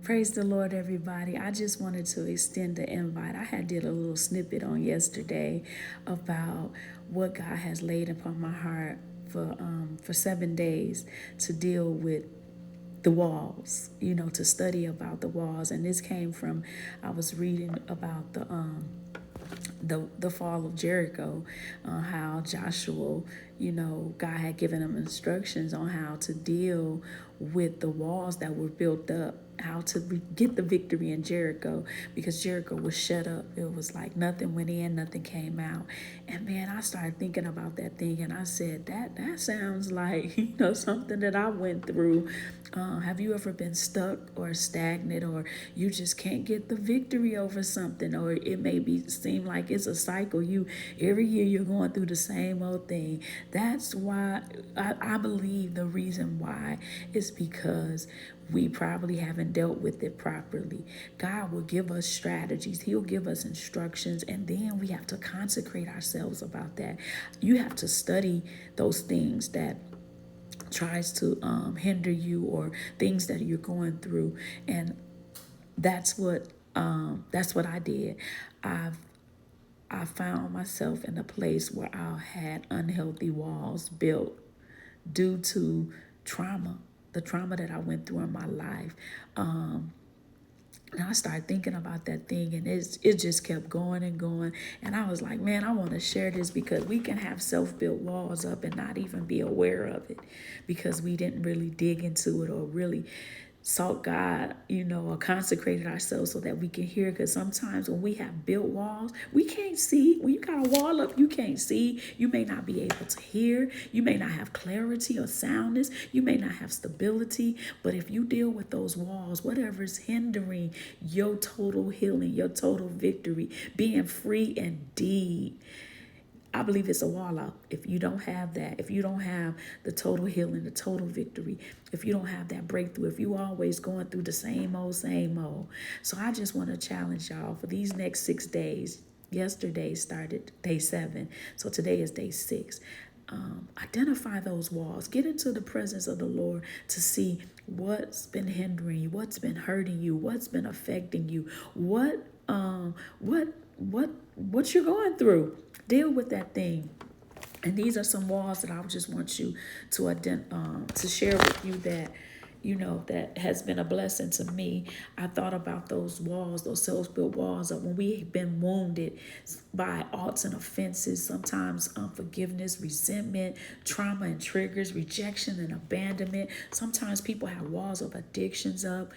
Praise the Lord, everybody. I just wanted to extend the invite. I had did a little snippet on yesterday about what God has laid upon my heart for 7 days to deal with the walls, to study about the walls. And this came from, I was reading about the fall of Jericho, how Joshua, God had given him instructions on how to deal with the walls that were built up, how to get the victory in Jericho, because Jericho was shut up. It was like nothing went in, nothing came out. And man, I started thinking about that thing, and I said, that sounds like something that I went through. Have you ever been stuck or stagnant, or you just can't get the victory over something, or it may be seem like it's a cycle? You every year you're going through the same old thing. That's why I believe the reason why is because we probably haven't dealt with it properly. God will give us strategies, He'll give us instructions, and then we have to consecrate ourselves about that. You have to study those things that tries to hinder you, or things that you're going through. And that's what I did. I found myself in a place where I had unhealthy walls built due to trauma, the trauma that I went through in my life. And I started thinking about that thing, and it just kept going and going. And I was like, man, I want to share this, because we can have self-built walls up and not even be aware of it, because we didn't really dig into it or really sought God, or consecrated ourselves so that we can hear. Because sometimes when we have built walls, we can't see. When you got a wall up, you can't see. You may not be able to hear. You may not have clarity or soundness. You may not have stability. But if you deal with those walls, whatever's hindering your total healing, your total victory, being free indeed, I believe it's a wall out. If you don't have that, if you don't have the total healing, the total victory, if you don't have that breakthrough, if you always going through the same old, same old. So I just want to challenge y'all for these next 6 days. Yesterday started day 7. So today is day 6. Identify those walls. Get into the presence of the Lord to see what's been hindering you, what's been hurting you, what's been affecting you, what you're going through. Deal with that thing. And these are some walls that I just want you to share with you that that has been a blessing to me. I thought about those walls, those self-built walls of when we've been wounded by faults and offenses, sometimes unforgiveness, resentment, trauma and triggers, rejection and abandonment. Sometimes people have walls of addictions up,